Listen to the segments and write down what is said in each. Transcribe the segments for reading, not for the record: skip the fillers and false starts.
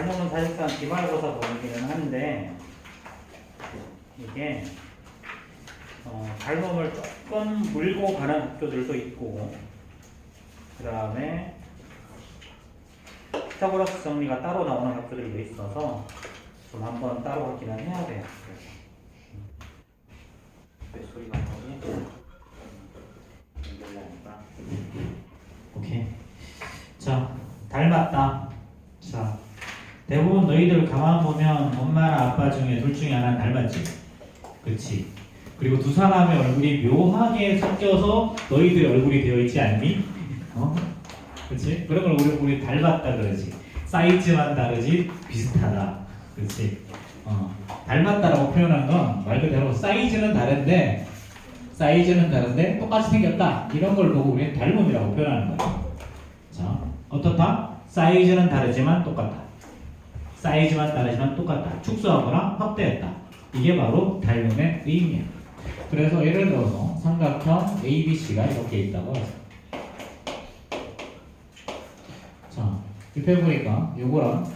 닮음은 사실상 기말고사 범위기는 한데 이게 닮음을 조금 물고 가는 학교들도 있고 그 다음에 피타고라스 정리가 따로 나오는 학교들도 있어서 좀 한번 따로 확인을 해야 돼요. 왜 소리가 나오니? 오케이. 자, 닮았다. 자, 대부분 너희들 가만 보면 엄마나 아빠 중에 둘 중에 하나는 닮았지. 그렇지. 그리고 두 사람의 얼굴이 묘하게 섞여서 너희들의 얼굴이 되어 있지 않니? 그렇지? 그런 걸 우리 닮았다 그러지. 사이즈만 다르지 비슷하다. 그렇지? 닮았다라고 표현한 건 말 그대로 사이즈는 다른데 똑같이 생겼다. 이런 걸 보고 우리는 닮음이라고 표현하는 거야. 자, 어떻다? 사이즈는 다르지만 똑같다. 사이즈만 다르지만 똑같다. 축소하거나 확대했다. 이게 바로 닮음의 의미야. 그래서 예를 들어서 삼각형 ABC가 이렇게 있다고 해서 자, 옆에 보니까 요거랑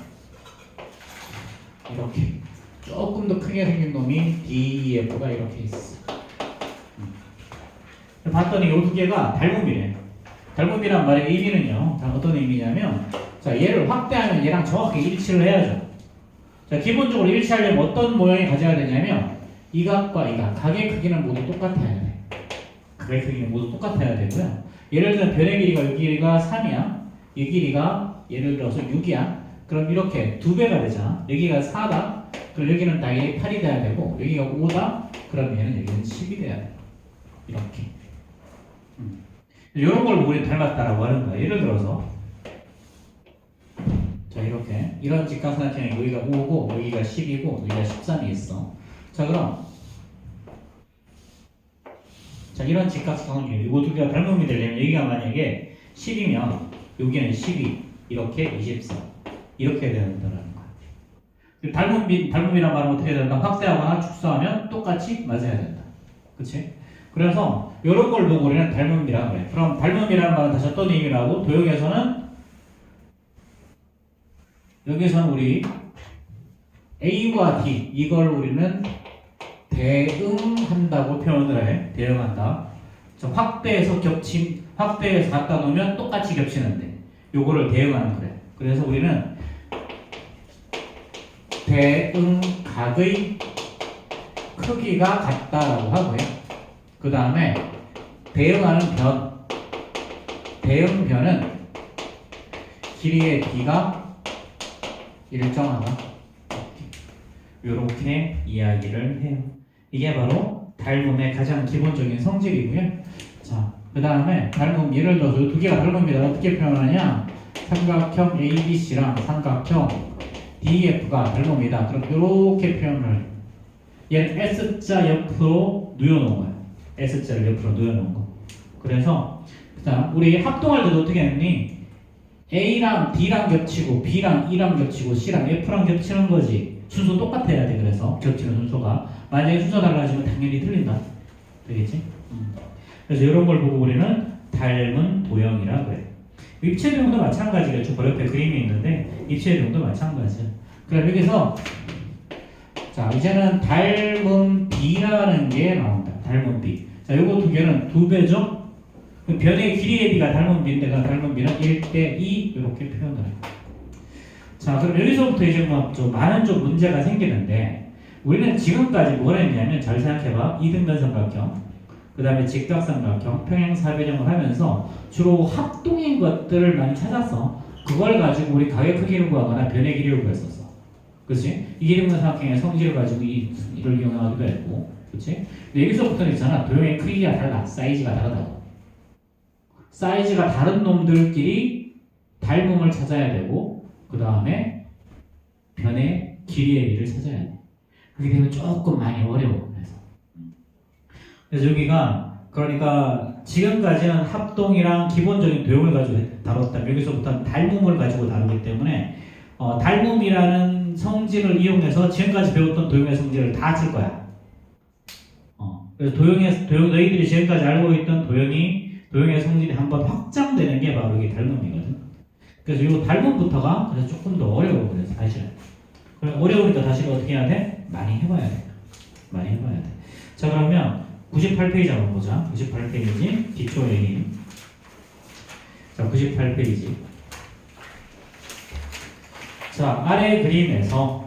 이렇게 조금 더 크게 생긴 놈이 DEF가 이렇게 있어. 봤더니 요 두 개가 닮음이래. 닮음이란 말의 의미는요. 자, 어떤 의미냐면 자, 얘를 확대하면 얘랑 정확히 일치를 해야죠. 자, 기본적으로 일치하려면 어떤 모양이 가져야 되냐면 이 각과 이 각, 각의 크기는 모두 똑같아야 돼. 각의 크기는 모두 똑같아야 되고요. 예를 들면 변의 길이가 이 길이가 3이야. 이 길이가 예를 들어서 6이야. 그럼 이렇게 두 배가 되잖아. 여기가 4다. 그럼 여기는 당연히 8이 돼야 되고 여기가 5다. 그럼 얘는 여기는 10이 돼야 돼. 이렇게. 이런 걸 우리 닮았다라고 하는 거야. 예를 들어서 자, 이렇게 이런 직각삼각형이 여기가 5고 여기가 10이고 여기가 13이 있어. 자, 그럼 자, 이런 직각삼각형이 이 두 개가 닮음이 되려면 여기가 만약에 10이면 여기는 12 이렇게 24 이렇게 된다는 거야. 닮음이란 말은 어떻게 된다? 확대하거나 축소하면 똑같이 맞아야 된다. 그치? 그래서 이런 걸 보고 우리는 닮음이라고 그래. 그럼 닮음이라는 말은 다시 어떤 의미라고? 도형에서는 여기서는 우리 A와 D 이걸 우리는 대응한다고 표현을 해. 대응한다. 확대해서 갖다 놓으면 똑같이 겹치는데 요거를 대응하는 거래. 그래서 우리는 대응각의 크기가 같다라고 하고요. 그 다음에 대응하는 대응변은 길이의 D가 일정하다. 이렇게 이야기를 해요. 이게 바로 닮음의 가장 기본적인 성질이고요. 자, 그 다음에 닮음 예를 들어서 두 개가 닮음이다. 어떻게 표현하냐? 삼각형 ABC랑 삼각형 DEF가 닮음이다. 그럼 이렇게 표현을 해요. 얘는 S자 옆으로 누워놓은 거야. S자를 옆으로 누워놓은 거. 그래서 그다음 우리 합동할 때도 어떻게 했니? A랑 D랑 겹치고 B랑 E랑 겹치고 C랑 F랑 겹치는 거지. 순서 똑같아야 돼. 그래서 겹치는 순서가 만약에 순서 달라지면 당연히 틀린다. 되겠지? 그래서 이런 걸 보고 우리는 닮은 도형이라 그래. 입체 도형도 마찬가지겠죠. 그 옆에 그림이 있는데 입체 도형도 마찬가지야. 그럼 여기서 자, 이제는 닮은 B라는 게 나온다. 닮은 B. 자, 요거 두 개는 두 배죠? 변의 길이의 B가 닮은 B인데 그 닮은 B는 1대 2 이렇게 표현을 해요. 자, 그럼 여기서부터 이제 좀 많은 문제가 생기는데 우리는 지금까지 뭘 했냐면 잘 생각해봐. 이등변 삼각형, 그 다음에 직각삼각형, 평행사변형을 하면서 주로 합동인 것들을 많이 찾았어. 그걸 가지고 우리 각의 크기를 구하거나 변의 길이를 구했었어. 그렇지? 이등변 삼각형의 성질을 가지고 이를 이용하기도 했고, 그렇지? 근데 여기서부터는 있잖아. 도형의 크기가 달라. 사이즈가 다르다고. 사이즈가 다른 놈들끼리 닮음을 찾아야 되고, 그 다음에 변의 길이의 비를 찾아야 돼. 그렇게 되면 조금 많이 어려워. 그래서 여기가 그러니까 지금까지는 합동이랑 기본적인 도형을 가지고 다뤘다면 여기서부터는 닮음을 가지고 다루기 때문에 닮음이라는 성질을 이용해서 지금까지 배웠던 도형의 성질을 다 쓸 거야. 그래서 너희들이 지금까지 알고 있던 도형의 성질이 한번 확장되는 게 바로 이게 닮음이거든. 그래서 이 닮음부터가 그래서 조금 더 어려워. 그래서 사실은. 어려우니까 다시 어떻게 해야 돼? 많이 해봐야 돼. 많이 해봐야 돼. 자, 그러면 98페이지 한번 보자. 98페이지 기초의 힘. 자, 98페이지. 자, 아래 그림에서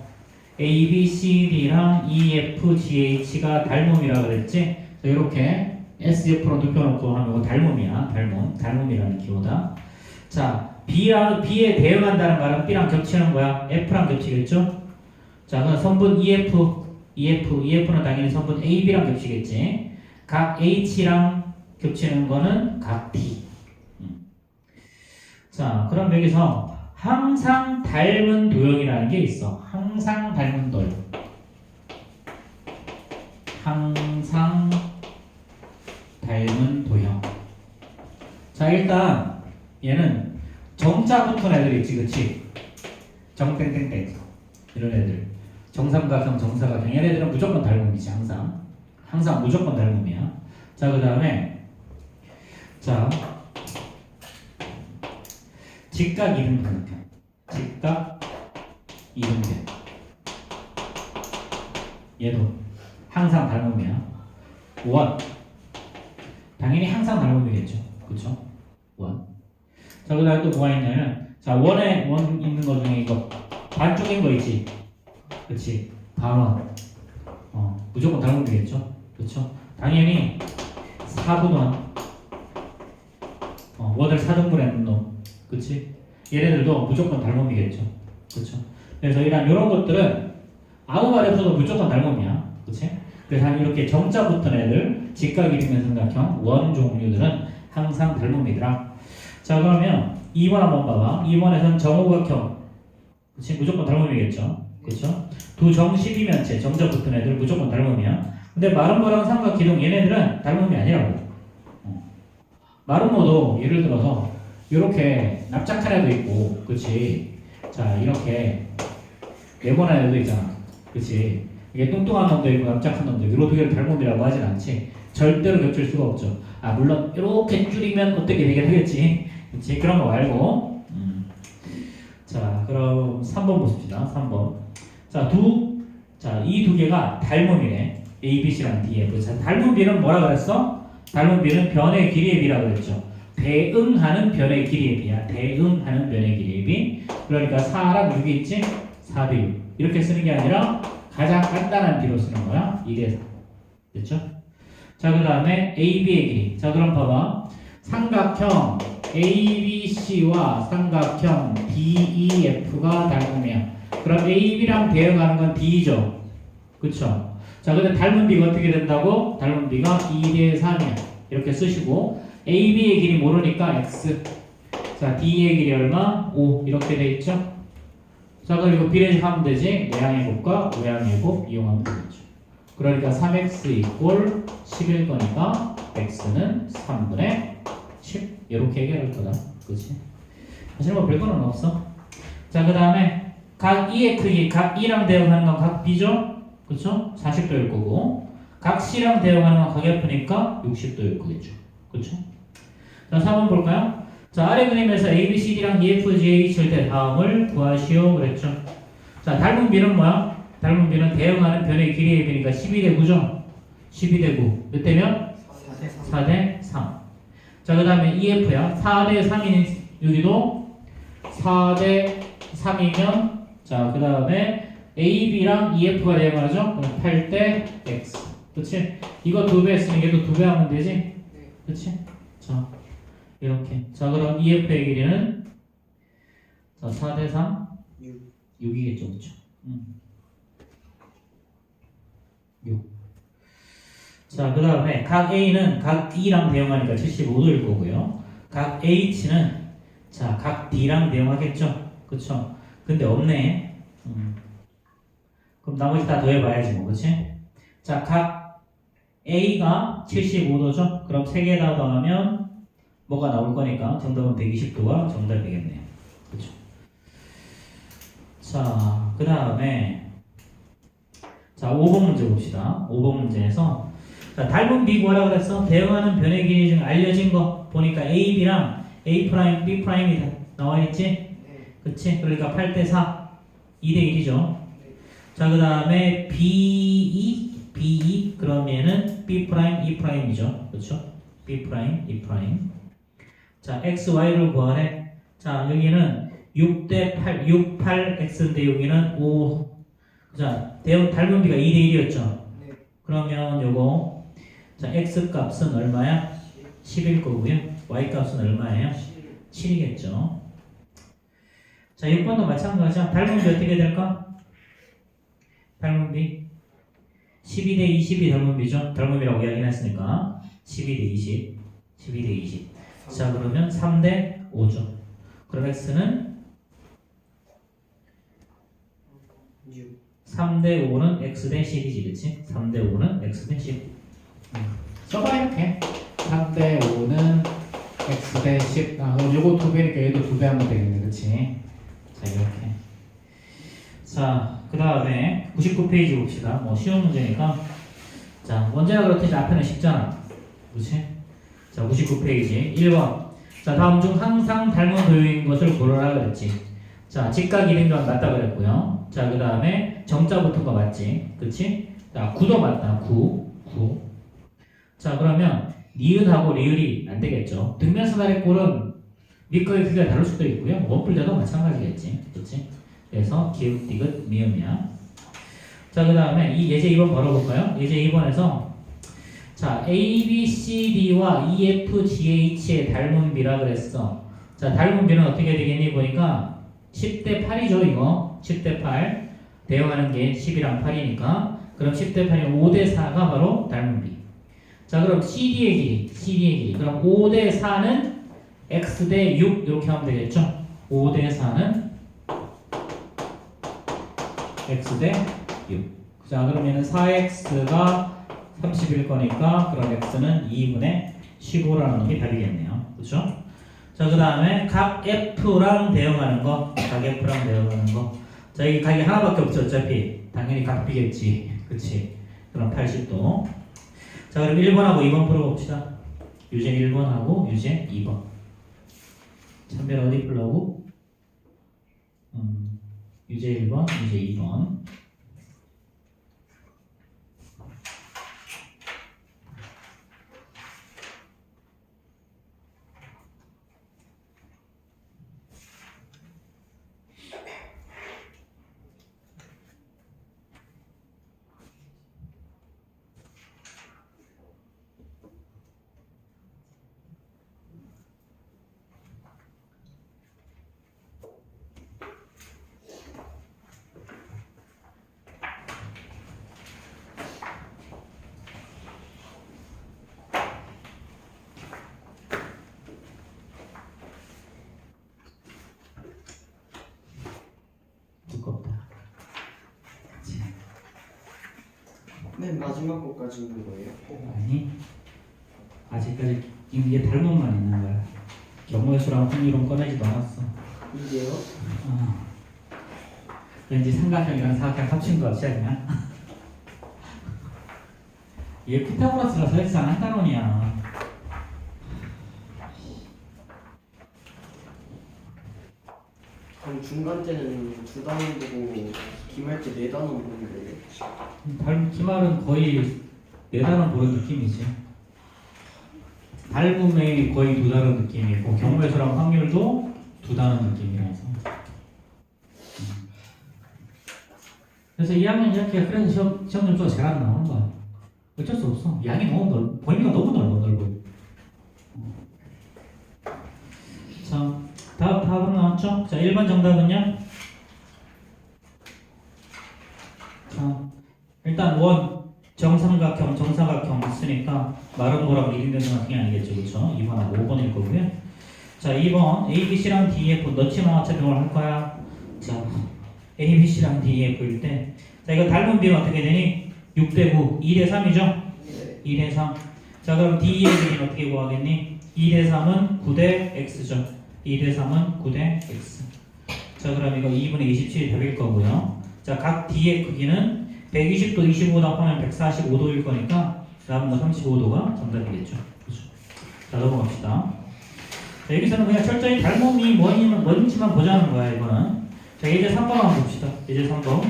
A, B, C, D랑 E, F, G, H가 닮음이라 그랬지? 자, 이렇게 SF로 눕혀놓고 하면 이거 닮음이야. 닮음이라는 기호다. 자, B에 대응한다는 말은 B랑 겹치는 거야. F랑 겹치겠죠? 자, 그럼 선분 EF는 당연히 선분 AB랑 겹치겠지. 각 H랑 겹치는 거는 각 D. 자, 그럼 여기서 항상 닮은 도형이라는 게 있어. 항상 닮은 도형. 항상 닮은 도형. 자, 일단 얘는 정자 붙은 애들 있지, 그치? 정땡땡땡 이런 애들. 정삼각형, 정사각형 얘네들은 무조건 닮음이지. 항상 무조건 닮음이야. 자, 그 다음에 자, 직각 이등변형. 직각 이등변. 얘도 항상 닮음이야. 원. 당연히 항상 닮음이겠죠. 그쵸? 원. 자, 그 다음에 또 뭐가 있냐면, 자, 원에 원 있는 거 중에 이거 반쪽인 거 있지? 그치? 반원. 무조건 닮음이겠죠? 그쵸? 당연히 4분원. 원을 4등분에 넣는 놈. 그치? 얘네들도 무조건 닮음이겠죠. 그쵸? 그래서 이런 것들은 아무 말이 없어도 무조건 닮음이야. 그치? 그래서 이렇게 정자 붙은 애들, 직각 이등변삼각형, 원 종류들은 항상 닮음이더라. 자, 그러면 2번 한번 봐봐. 2번에서는 정오각형. 그치? 무조건 닮음이겠죠. 그쵸? 두 정십이면체, 정자 붙은 애들 무조건 닮음이야. 근데 마름모랑 삼각기둥 얘네들은 닮음이 아니라고. 마름모도 예를 들어서 이렇게 납작한 애도 있고, 그치? 자, 이렇게 네모난 애도 있잖아. 그치? 이게 뚱뚱한 놈도 있고 납작한 놈도 있고, 이거 두 개를 닮음이라고 하진 않지. 절대로 겹칠 수가 없죠. 물론 이렇게 줄이면 어떻게 되긴 하겠지. 그치? 그런 거 말고. 자, 그럼 3번 보십시다. 3번. 자, 이 두 개가 닮음이네. A, B, C랑 D, F. 자, 닮은 B는 뭐라 그랬어? 닮은 B는 변의 길이의 B라 그랬죠. 대응하는 변의 길이의 B야. 대응하는 변의 길이의 B. 그러니까 4랑 6이 있지? 4대 6. 이렇게 쓰는 게 아니라 가장 간단한 B로 쓰는 거야. 2대 4. 됐죠? 자, 그 다음에 A, B의 길이. 자, 그럼 봐봐. 삼각형 ABC와 삼각형 DEF가 닮음이야. 그럼 AB랑 대응하는 건 D죠. 그쵸? 자, 근데 닮은 B가 어떻게 된다고? 닮은 B가 2대 3이야. 이렇게 쓰시고 AB의 길이 모르니까 X. 자, D의 길이 얼마? 5. 이렇게 돼 있죠? 자, 그럼 이거 비례하면 되지. 내항의 곱과 우항의 곱 이용하면 되겠죠. 그러니까 3x 이꼴 11 거니까 x는 3분의 10 이렇게 해결할 거다. 그치? 사실 뭐 별거는 없어. 자, 그 다음에 각 E의 크기, 각 E랑 대응하는 건 각 B죠? 그쵸? 40도일 거고 각 C랑 대응하는 건 각 F니까 60도일 거겠죠. 그쵸? 자, 4번 볼까요? 자, 아래 그림에서 A, B, C, D랑 E, F, G, H일 때 다음을 구하시오 그랬죠. 자, 닮은 B는 뭐야? 닮은 B는 대응하는 변의 길이의 B니까 12대 9죠? 12대 9. 몇 대면? 4대 3. 자, 그 다음에 EF야. 4대 3인 여기도 4대 3이면 자, 그 다음에 AB랑 EF가 대응하죠? 그럼 8대 X. 그치? 이거 2배 했으면 얘도 2배 하면 되지? 그치? 자, 이렇게. 자, 그럼 EF의 길이는 자, 4대 3? 6이겠죠, 그쵸? 6. 자, 그 다음에 각 A는 각 D랑 대응하니까 75도일 거고요. 각 H는 자, 각 D랑 대응하겠죠? 그쵸? 근데 없네. 그럼 나머지 다 더해봐야지 뭐, 그치? 자, 각 A가 75도죠? 그럼 3개 다 더하면 뭐가 나올 거니까 정답은 120도가 정답이 되겠네요. 그쵸? 자, 그 다음에 자, 5번 문제 봅시다. 5번 문제에서 자, 닮은 B 뭐라 그랬어? 대응하는 변의 길이 중에 알려진 거 보니까 AB랑 A', B''이 나와 있지? 그치? 그러니까 8대 4. 2대 1이죠. 자, 그 다음에 B2 그럼 얘는 B 프라임 E 프라임이죠. 그렇죠? B 프라임 E 프라임. 자, X, Y를 구하래. 자, 여기는 6대 8, 6, 8, X인데 여기는 5. 자, 닮은 B가 2대 1이었죠. 그러면 요거 자, X 값은 얼마야? 10일 거고요. Y 값은 얼마예요? 7이겠죠. 자, 6번도 마찬가지야. 닮은 B 어떻게 될까? 닮은 B 12대 20이 닮은 B죠. 닮은 B라고 이야기는 했으니까 12대 20 12대 20. 자, 그러면 3대 5죠. 그럼 X는 3대 5는 X 대 10이지, 그치? 3대 5는 X 대 10. 써봐, 이렇게. 3대 5는 X 대 10. 아, 그럼 요거 2배니까 얘도 2배 하면 되겠네, 그치? 자, 이렇게. 자, 그 다음에 99페이지 봅시다. 뭐, 쉬운 문제니까. 자, 언제나 그렇듯이 앞에는 쉽잖아. 그치? 자, 99페이지. 1번. 자, 다음 중 항상 닮은 도형인 것을 고르라 그랬지. 자, 직각 이등변 맞다 그랬고요. 자, 그 다음에 정자부터가 맞지. 그치? 자, 9도 맞다. 9. 자, 그러면 니은하고 리을이 안 되겠죠. 등면 사다리 꼴은 밑거의 크기가 다를 수도 있고요. 원뿔자도 마찬가지겠지. 그치? 그래서 기읍, 디귿, 미음이야. 자, 그 다음에 이 예제 2번 걸어볼까요? 예제 2번에서 자, A, B, C, D와 E, F, G, H의 닮은 비라 그랬어. 자, 닮은 비는 어떻게 되겠니? 보니까 10대 8이죠, 이거. 10대 8. 대응하는 게 10이랑 8이니까. 그럼 10대 8이면 5대 4가 바로 닮은 비. 자, 그럼 CD의 길이. 그럼 5대 4는 X 대 6 이렇게 하면 되겠죠? 5대 4는 X 대 6. 자, 그러면은 4X가 30일 거니까 그럼 X는 2분의 15라는 놈이 답이겠네요. 그렇죠? 자, 그 다음에 각 F랑 대응하는 거. 각 F랑 대응하는 거. 자, 여기 각이 하나밖에 없죠. 어차피 당연히 각 B겠지. 그치? 그럼 80도. 자, 그럼 1번하고 2번 풀어봅시다. 유제 1번하고 유제 2번. 참별 어디 풀라고? 유제 1번, 유제 2번. 두껍다. 맨 마지막 것까지 있는 거예요? 아니, 아직까지 이게 닮음만 있는 거야. 경우의 수랑 확률은 꺼내지도 않았어. 이게요? 왠지 삼각형이랑 사각형 합친 거 같지 않냐? 얘 피타고라스가 사실상 한 단원이야. 그럼 중간 때는 2단원 보고 기말 때 4단원 보는 거예요? 기말은 거의 네 단원 보는 느낌이지. 닮음이 거의 두 단원 느낌이고 경우의 수랑 확률도 두 단원 느낌이라서. 그래서 2학년 이렇게 그래서 시험 점수가 잘 안 나오는 거야. 어쩔 수 없어. 양이 너무 범위가 너무 넓어. 자, 다음 답은 나왔죠? 자, 1번 정답은요? 자, 일단 원 정삼각형, 정사각형 있으니까 마른 거랑 미린 정사각형이 아니겠죠, 그렇죠? 2번하고 5번일 거고요. 자, 2번 A, B, C랑 D, F 넣지만 어차피 뭘 할 거야? 자, A, B, C랑 D, F일 때, 자, 이거 닮은 비가 어떻게 되니? 6대 9, 2대 3이죠? 2대 3. 자, 그럼 D의 길이는 어떻게 구하겠니? 2대 3은 9대 X죠. 2대 3은 9대 X. 자, 그럼 이거 2분의 27이 답일 거고요. 자, 각 D의 크기는 120도 25도 합하면 145도일 거니까 남은 거 35도가 정답이겠죠. 그렇죠? 자, 넘어갑시다. 자, 여기서는 그냥 철저히 닮음이 뭔지만 보자는 거야, 이거는. 자, 이제 3번 한번 봅시다. 이제 3번.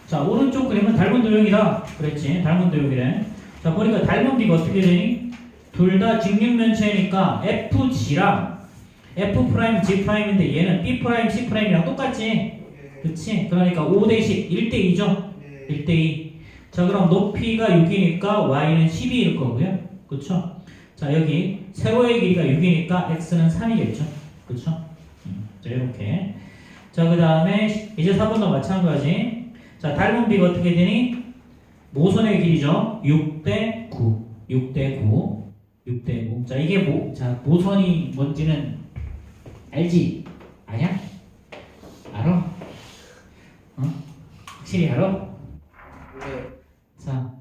자, 오른쪽 그림은 닮은 도형이다. 그랬지? 닮은 도형이래. 자, 보니까 닮은 비가 어떻게 되니? 둘 다 직육면체니까 FG랑 F'G'인데 얘는 B'C'이랑 똑같지? 그치? 그러니까 5대10, 1대2죠? 1대2. 자, 그럼 높이가 6이니까 Y는 12일 거고요. 그쵸? 자, 여기 세로의 길이가 6이니까 X는 3이겠죠? 그쵸? 자, 이렇게. 자, 그 다음에 이제 4번도 마찬가지. 자, 닮은 비가 어떻게 되니? 모선의 길이죠? 6대9. 6대9. 6대9. 자, 이게 모선이 뭔지는 알지? 아냐? 알아? 확실히 알아? 네. 자,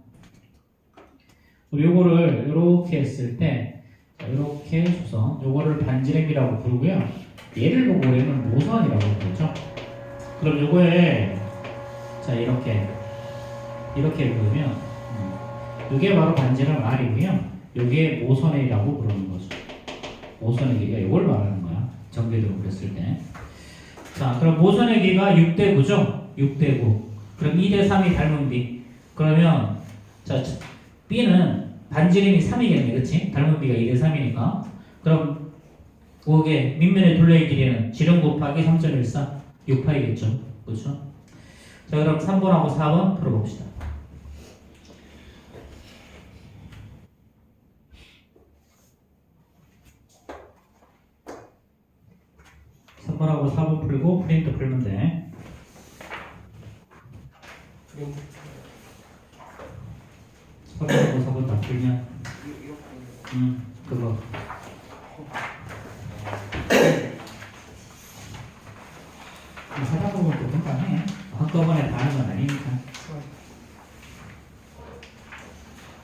우리 요거를 이렇게 했을 때, 자, 이렇게 해줘서 요거를 반지름이라고 부르고요. 얘를 보고 우리는 모선이라고 부르죠. 그럼 요거에 자 이렇게 부르면 이게 바로 반지름 R이고요. 요게 모선이라고 부르는 거죠. 모선의 길이가 이걸 말하는 거야. 정규적으로 그랬을 때. 자, 그럼 모선의 길이가 6대9죠? 6대9. 그럼 2대3이 닮은 B. 그러면 자, B는 반지름이 3이겠네. 그치? 닮은 B가 2대3이니까. 그럼 그게 밑면의 둘레의 길이는 지름 곱하기 3.14. 6파이겠죠? 그쵸? 자, 그럼 3번하고 4번 풀어봅시다. 3번하고 4번 풀고 프린트 풀면 돼. 프린트 3번하고 4번 다 풀면 그거 하다 보면 또 금방 해. 한꺼번에 다 하는 건 아니니까.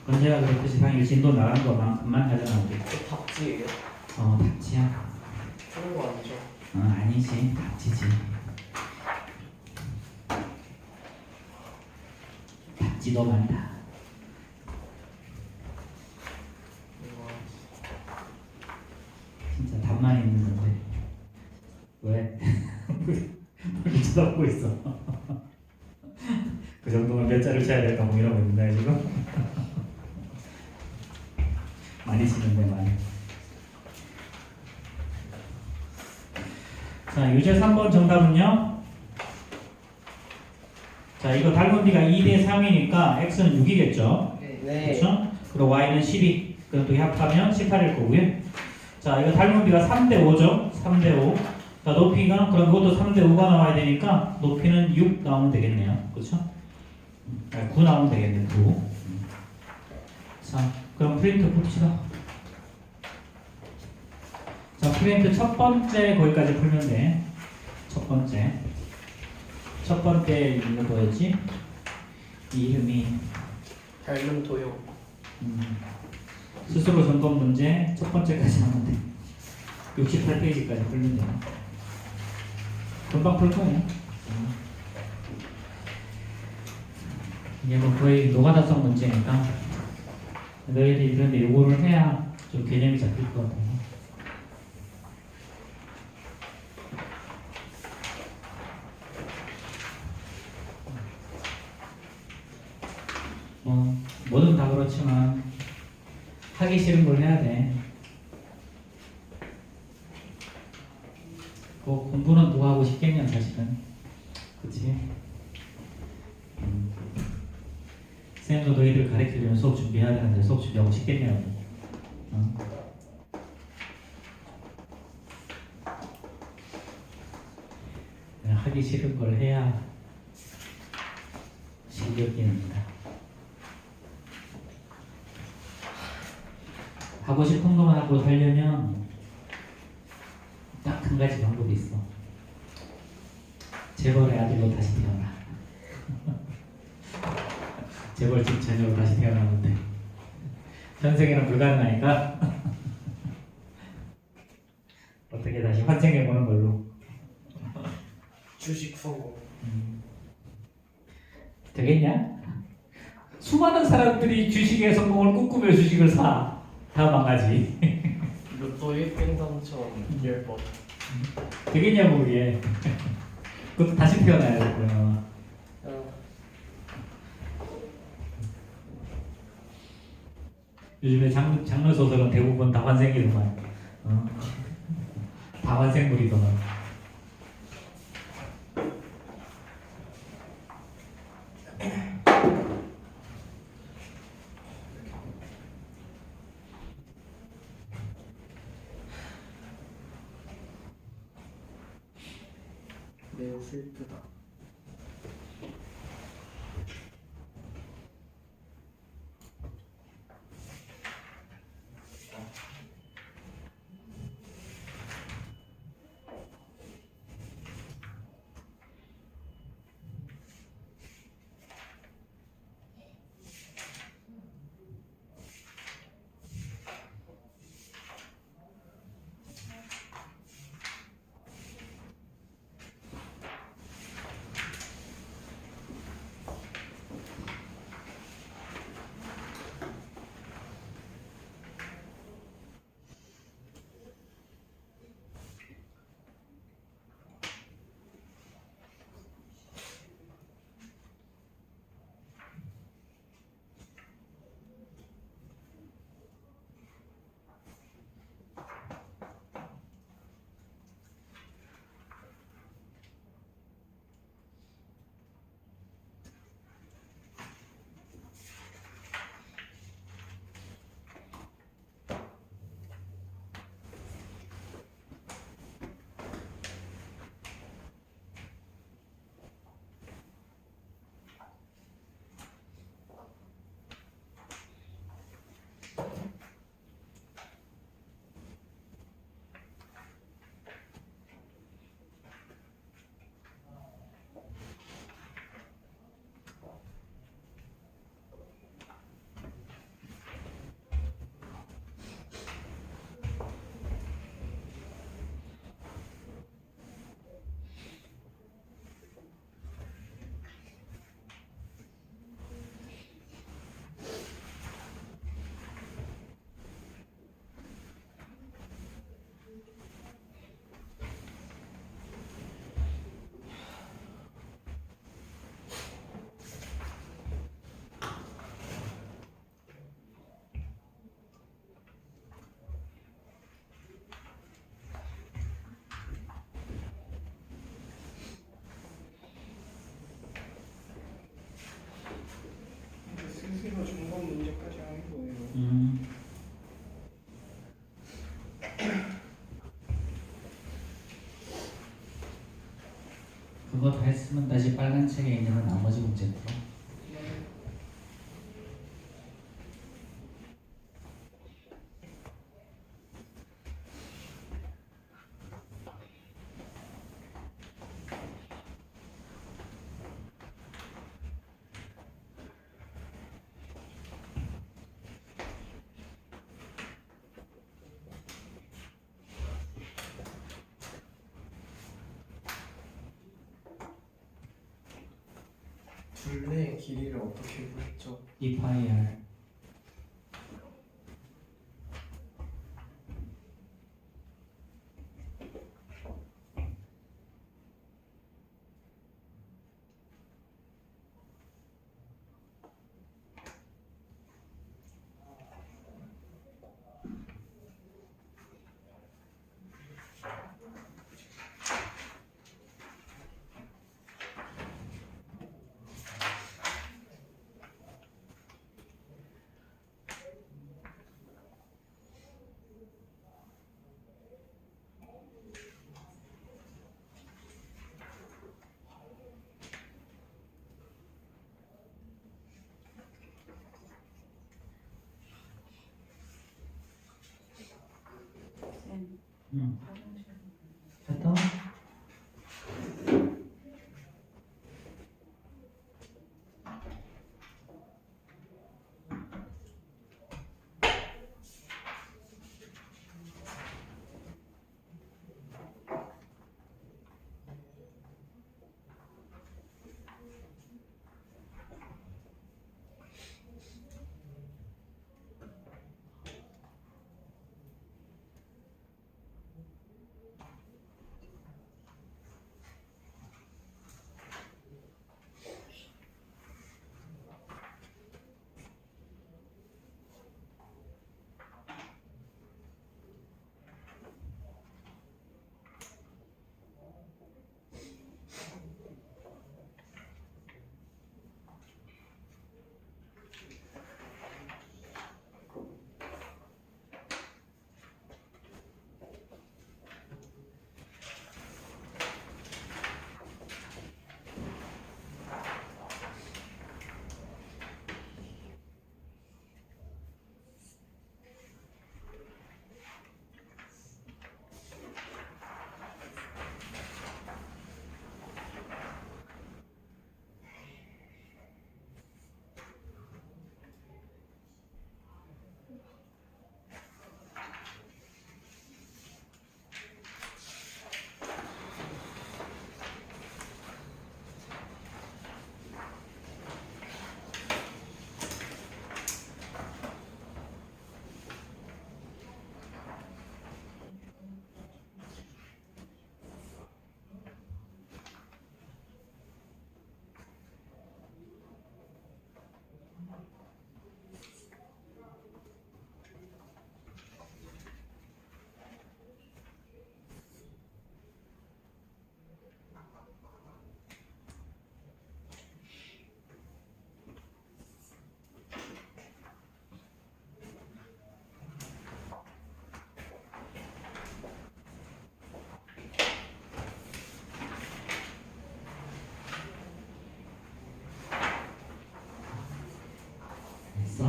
언제가 그렇듯이 당연히 진도 나간 것만큼만 하잖아 우리. 답지예요? 답지야. 푸는 거 아니죠? 아니지, 답지지. 답지도 많다. 진짜 답만 있는 건데 왜? 뭘 쳐다보고 있어? 그 정도면 몇 자를 쳐야 될까 뭐 이러고 있는데 지금 많이 치는데 많이. 자, 유제 3번 정답은요. 자, 이거 닮은 B가 2대3이니까 X는 6이겠죠? 네. 그렇죠? 그리고 Y는 12. 그럼 또 합하면 18일 거고요. 자, 이거 닮은 B가 3대5죠? 3대5. 자, 높이가 그럼 이것도 3대5가 나와야 되니까 높이는 6 나오면 되겠네요. 그렇죠? 9 나오면 되겠네. 9. 자, 그럼 프린트 봅시다. 자, 프린트 첫 번째 거기까지 풀면 돼. 첫 번째 이거 뭐였지? 이 이름이 닮은 도형. 스스로 점검 문제 첫 번째까지 하면 돼. 68페이지까지 풀면 돼. 금방 풀 거예요. 이게 뭐 거의 노가다성 문제니까 너희들이 그런데 요거를 해야 좀 개념이 잡힐 것 같아요. 뭐든 다 그렇지만 하기 싫은 걸 해야 돼. 공부는 누가 하고 싶겠냐 사실은. 그치? 쌤도 너희들 가르치려면 수업 준비해야 되는데 수업 준비하고 싶겠냐고. 그냥 하기 싫은 걸 해야 실력이 납니다. 하고 싶은 것만 하고 살려면 딱 한 가지 방법이 있어. 재벌의 아들로 다시 태어나. 재벌집 자녀로 다시 태어나는데 전 세계는 불가능하니까 어떻게 다시 환생해보는 걸로. 주식 성공. 되겠냐? 수많은 사람들이 주식의 성공을 꿈꾸며 주식을 사. 다 망하지. 로또 1등 당첨 10번. 되겠냐고 그게. 그것도 다시 태어나야 되고요. 요즘에 장르 소설은 대부분 다환생이더만. 다환생물이더만. 매우 슬프다. 스스로 점검 문제까지 하는 거예요. 그거 다 했으면 다시 빨간 책에 있는 나머지 문제 풀어. 둘레의 길이를 어떻게 구했죠? 2파이 r. 됐다?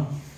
있어.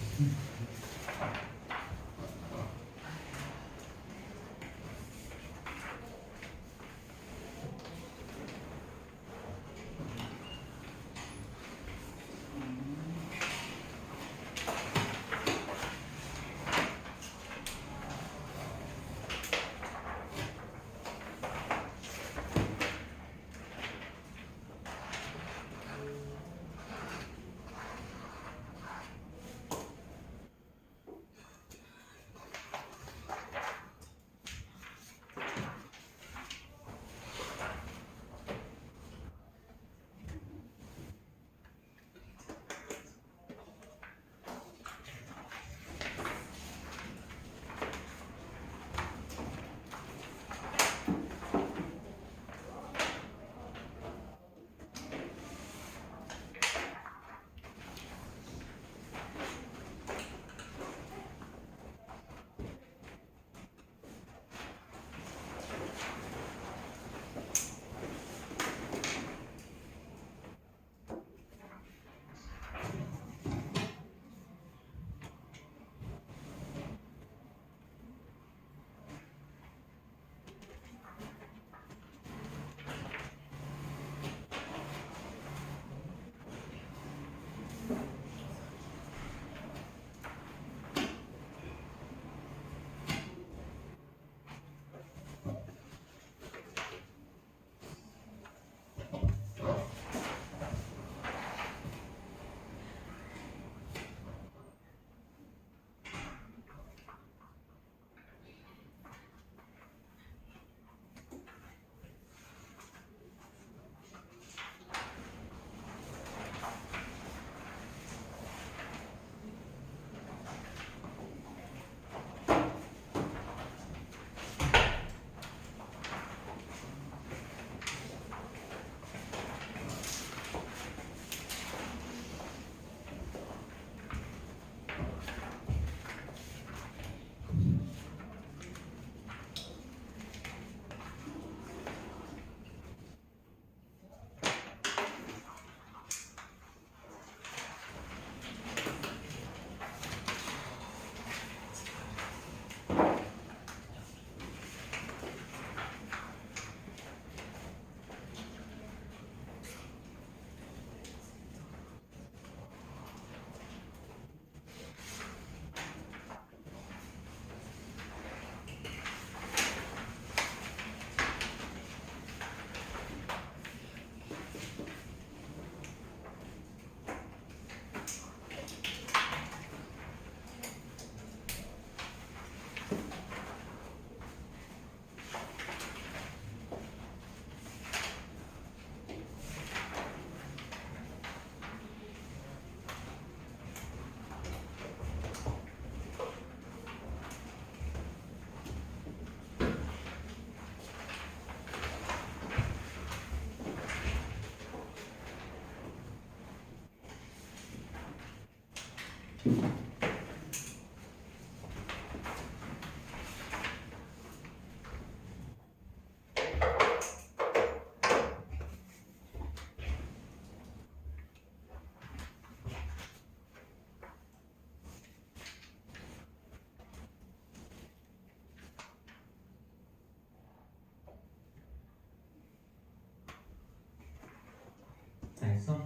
다 했어?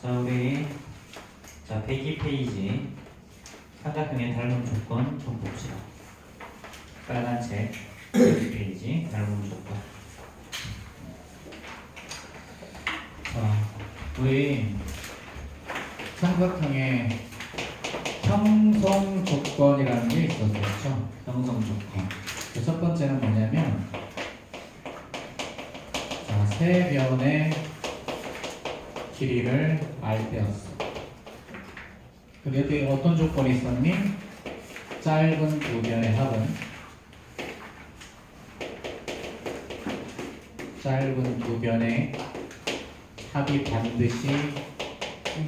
자, 우리 102페이지 삼각형의 닮은 조건 좀 봅시다. 빨간 책 102페이지 닮은 조건. 자, 우리 삼각형의 형성 조건이라는 게 있었죠. 형성 조건. 첫 번째는 뭐냐면, 자, 세 변의 길이를 알 때였어. 그게 어떤 조건이 있었니? 짧은 두 변의 합은 짧은 두 변의 합이 반드시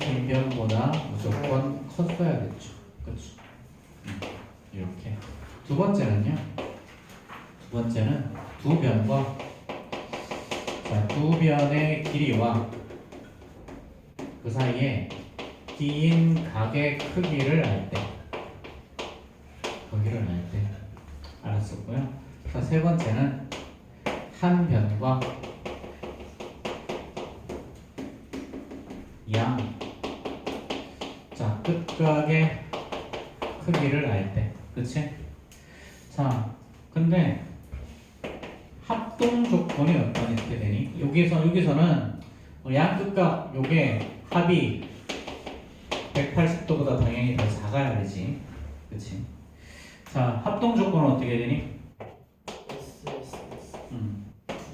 긴 변보다 무조건 컸어야겠죠. 그렇죠? 이렇게. 두 번째는요. 두 번째는 두 변과 자, 두 변의 길이와 그 사이에 긴 각의 크기를 알 때, 거기를 알 때 알았었고요. 자, 세 번째는 한 변과 양, 자, 끝각의 크기를 알 때, 그치? 자, 근데 합동 조건이 어떻게 되니? 여기서는 양 끝각 요게 합이 180도보다 당연히 더 작아야 되지, 그치? 자, 합동 조건은 어떻게 되니?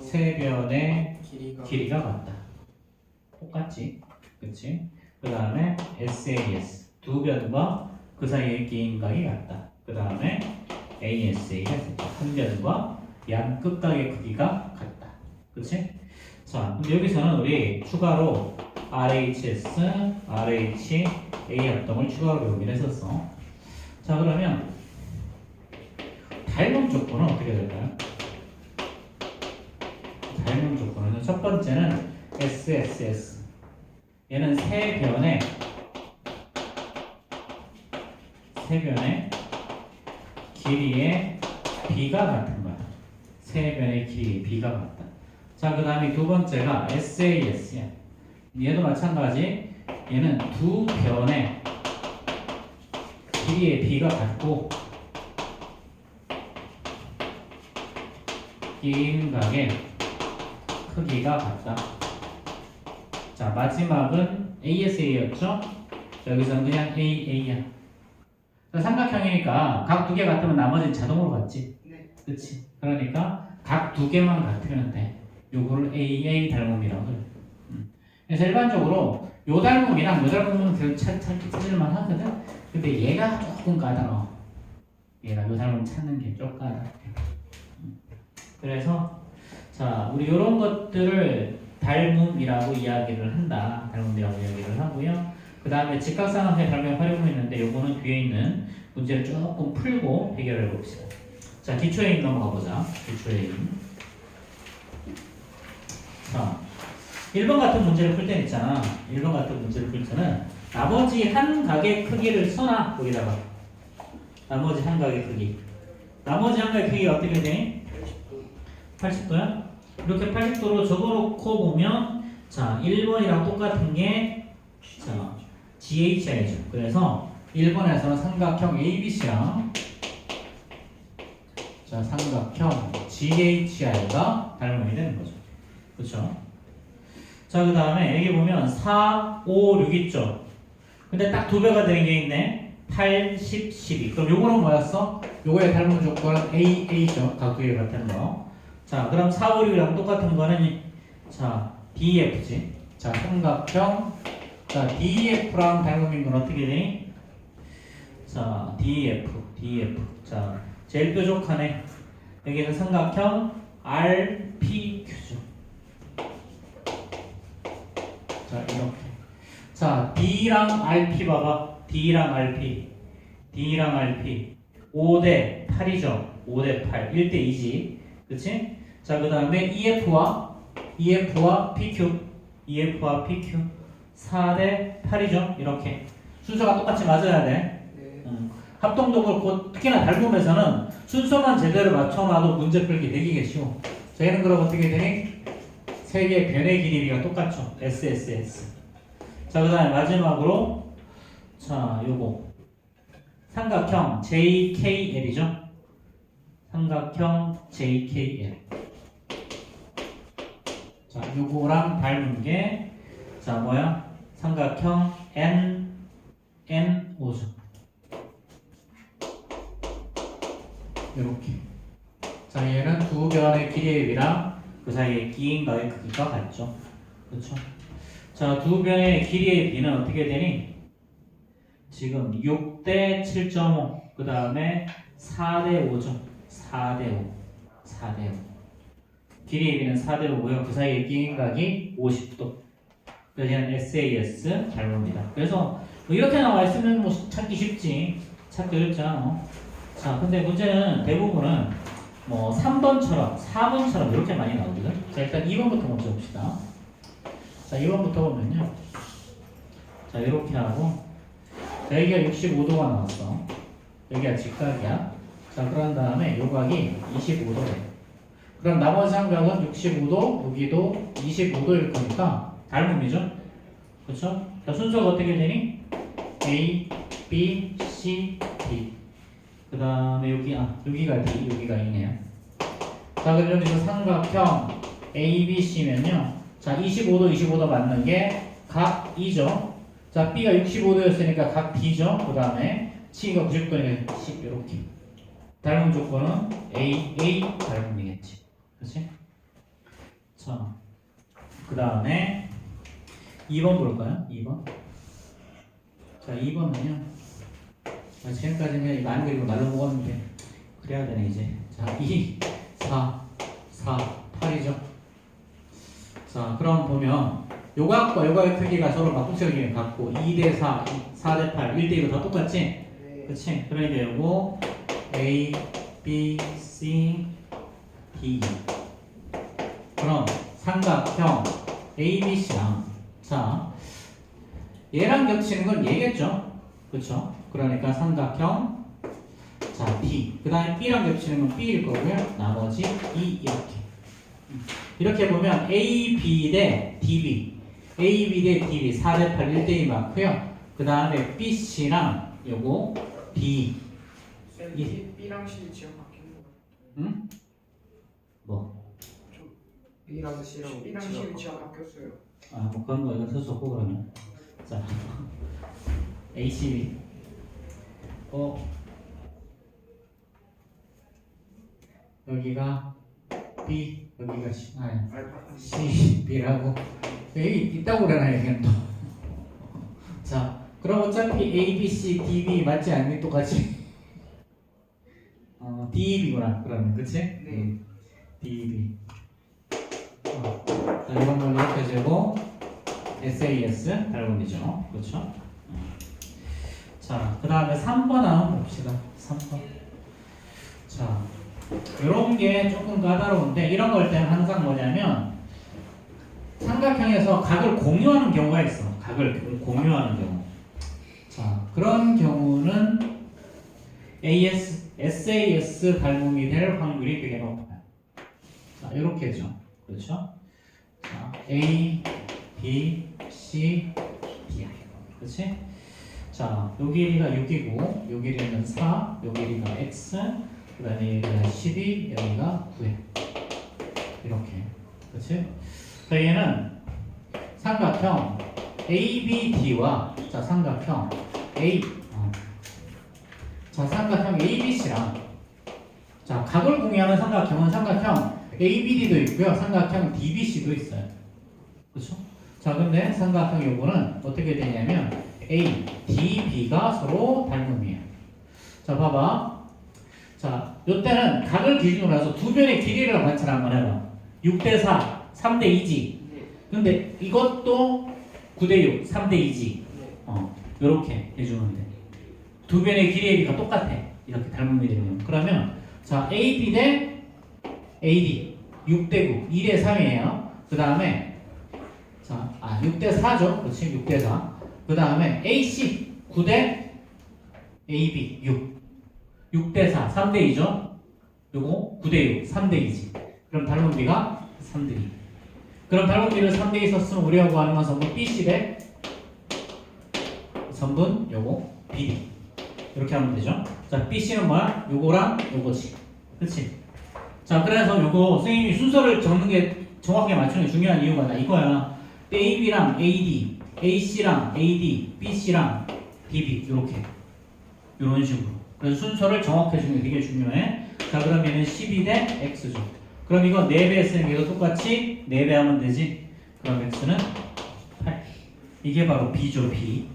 세 변의 길이가 같다. 똑같지, 그치? 그 다음에 SAS 두 변과 그 사이의 기인각이 같다. 그 다음에 ASA가 있었죠. 한 변과 양 끝각의 크기가 같다. 그치? 자, 근데 여기서는 우리 추가로 RHS, RH, A 합동을 추가로 배우기로 했었어. 자, 그러면 닮음 조건은 어떻게 될까요? 닮음 조건은 첫 번째는 SSS. 얘는 세 변의 길이의 비가 같은 거야. 세 변의 길이의 비가 같다. 자, 그 다음에 두 번째가 SAS야. 얘도 마찬가지. 얘는 두 변의 길이의 비가 같고 기인각의 크기가 같다. 자, 마지막은 ASA였죠? 여기서는 그냥 AA야. 삼각형이니까 각 두 개 같으면 나머지는 자동으로 같지? 네. 그치? 그러니까 각 두 개만 같으면 돼. 요거를 AA 닮음이라고 그래. 그래서 일반적으로 요 닮음이랑 요 닮음은 그 찾을만 하거든? 근데 얘가 조금 까다로워. 얘가 요 닮음 찾는 게 좀 까다로워. 그래서 자, 우리 요런 것들을 닮음이라고 이야기를 한다. 닮음이라고 이야기를 하고요. 그 다음에 직각삼각형의 닮음을 활용을 했는데 요거는 뒤에 있는 문제를 조금 풀고 해결해 봅시다. 자, 기초의 힘 넘어가 보자. 기초의 힘. 자, 1번 같은 문제를 풀 때는 있잖아. 1번 같은 문제를 풀 때는 나머지 한 각의 크기를 써놔. 거기다가 나머지 한 각의 크기. 나머지 한 각의 크기가 어떻게 되니? 80도야? 이렇게 80도로 적어놓고 보면 자, 1번이랑 똑같은 게 자, GHI죠. 그래서 1번에서는 삼각형 ABC랑 자, 삼각형 GHI가 닮음이 되는 거죠. 그렇죠? 자, 그 다음에 여기 보면 4, 5, 6 있죠? 근데 딱 두 배가 되는 게 있네. 8, 10, 12. 그럼 요거는 뭐였어? 요거의 닮은 조건은 AA죠. 각 두 개 같은 거. 자, 그럼 4, 5, 6이랑 똑같은 거는 자, DF지. 자, 삼각형 자, DF랑 닮음인 건 어떻게 되니? 자, DF. 자, 제일 뾰족하네. 여기는 삼각형 RPQ죠. 자, 이렇게. 자, D랑 RP 봐봐. D랑 RP. 5대 8이죠. 5대 8. 1대 2지. 그치? 자, 그 다음에 EF와 PQ. 4대 8이죠. 이렇게. 순서가 똑같이 맞아야 돼. 네. 합동도 그렇고 특히나 닮음에서는 순서만 제대로 맞춰놔도 문제 풀기 되게 쉬워. 자, 얘는 그럼 어떻게 되니? 세 개의 변의 길이가 똑같죠. SSS. 자, 그 다음에 마지막으로 자, 요거 삼각형 JKL이죠. 삼각형 JKL. 자, 요거랑 닮은 게 자, 뭐야? 삼각형 NO죠. 이렇게. 자, 얘는 두 변의 길이의 비랑 그 사이의 기인각의 크기가 같죠. 그렇죠? 자, 두 변의 길이의 비는 어떻게 되니? 지금 6대 7.5. 그 다음에 4대 5죠. 4대 5. 길이의 비는 4대 5고요. 그 사이의 기인각이 50도. 그래서 얘는 SAS 닮음이다. 그래서 뭐 이렇게 나와 있으면 뭐 찾기 쉽지. 찾기 어렵지 않아. 자, 근데 문제는 대부분은 뭐 3번처럼 4번처럼 이렇게 많이 나오거든. 자 일단 2번부터 먼저 봅시다. 자 2번부터 보면요. 자 이렇게 하고 자 여기가 65도가 나왔어. 여기가 직각이야. 자 그런 다음에 요각이 25도래. 그럼 나머지 삼각은 65도, 여기도 25도일 거니까 닮음이죠. 그렇죠? 자 순서가 어떻게 되니? A, B, C, D. 그 다음에 여기가 D, 여기가 E네요. 자 그럼 여기서 삼각형 A, B, C면요. 자 25도, 25도 맞는 게 각 E죠. 자 B가 65도였으니까 각 D죠. 그 다음에 C가 90도니까 C 이렇게. 닮은 조건은 A, A 닮음이겠지. 그렇지? 자, 그 다음에 2번 볼까요? 2번. 자, 2번은요. 지금까지는 이거 안 그리고 날로 먹었는데 그래야 되네 이제. 자, 2, 4, 4, 8이죠. 자, 그럼 보면 요각과 요각의 크기가 서로 막붙이기는 같고 2대 4, 4대 8, 1대 2로 다 똑같지? 네. 그치? 그러니까 요거 A, B, C, D. 그럼 삼각형 ABC랑 자 얘랑 겹치는 건 얘겠죠? 그쵸? 그러니까 삼각형 자 B 그 다음에 B랑 겹치는 건 B일 거고요. 나머지 E 이렇게 보면 AB 대 DB AB 대 DB 4대 8 1대 2 맞고요. 그 다음에 BC랑 요거 D 쌤, 예. B랑 C 지금 바뀐 거. 응? 뭐? B랑 C랑 B랑 C 위치가 바뀌었어요. 아, 뭐 그런 거 이거 쓸 수 없고 그러면 자 ACB 여기가 B 여기가 C C B라고 여기 있다고 그러나 여기는 또자 그럼 어차피 A, B, C, D, B 맞지 않니 똑같이 DB구나 그러면 그치? 네. DB 자 이런 걸 이렇게 재고 SAS 닮음이죠. 그렇죠? 자, 그 다음에 3번 한번 봅시다. 3번. 자, 이런 게 조금 까다로운데 이런 걸 때는 항상 뭐냐면 삼각형에서 각을 공유하는 경우가 있어. 각을 공유하는 경우. 자, 그런 경우는 SAS 닮음이 될 확률이 되게 높아요. 자, 이렇게죠. 그렇죠? 자, A, B, C, D. 그렇지? 자, 요 길이가 6이고, 요 길이는 4, 요 길이가 X, 그 다음에 여기가 12, 여기가 9에. 이렇게. 그렇지? 자, 얘는 삼각형 ABD와, 자, 삼각형 삼각형 ABC랑, 자, 각을 공유하는 삼각형은 삼각형 ABD도 있고요, 삼각형 DBC도 있어요. 그렇죠? 자, 근데 삼각형 요거는 어떻게 되냐면 A, D, B가 서로 닮음이에요. 자, 봐봐. 자, 요때는 각을 기준으로 해서 두 변의 길이를 관찰 한번 해봐. 6대 4, 3대 2지. 근데 이것도 9대 6, 3대 2지. 요렇게 해주면 돼. 두 변의 길이의 비가 똑같아. 이렇게 닮음이 되면. 그러면 자, AB 대 AD 6대 9, 2대 3이에요. 그 다음에 자, 6대 4죠. 그렇지? 6대 4. 그 다음에 AC 9대 AB 6. 6대 4, 3대 2죠. 요거 9대 6, 3대 2지. 그럼 닮은 비가 3대 2. 그럼 닮은 비를 3대 2 썼으면 우리가 구하는 건 성분 BC 대 성분 요거 BD. 이렇게 하면 되죠. 자, BC는 뭐야? 요거랑 요거지. 그렇지? 자, 그래서 요거 선생님이 순서를 적는 게 정확하게 맞추는 게 중요한 이유가 나 이거야. AB랑 AD, AC랑 AD, BC랑 DB 이렇게 이런 식으로. 그래서 순서를 정확히 해주는 게 되게 중요해. 자, 그럼 얘는 12 대 X죠. 그럼 이거 4배 했으면 얘도 똑같이 4배 하면 되지. 그럼 X는 8. 이게 바로 B죠, B.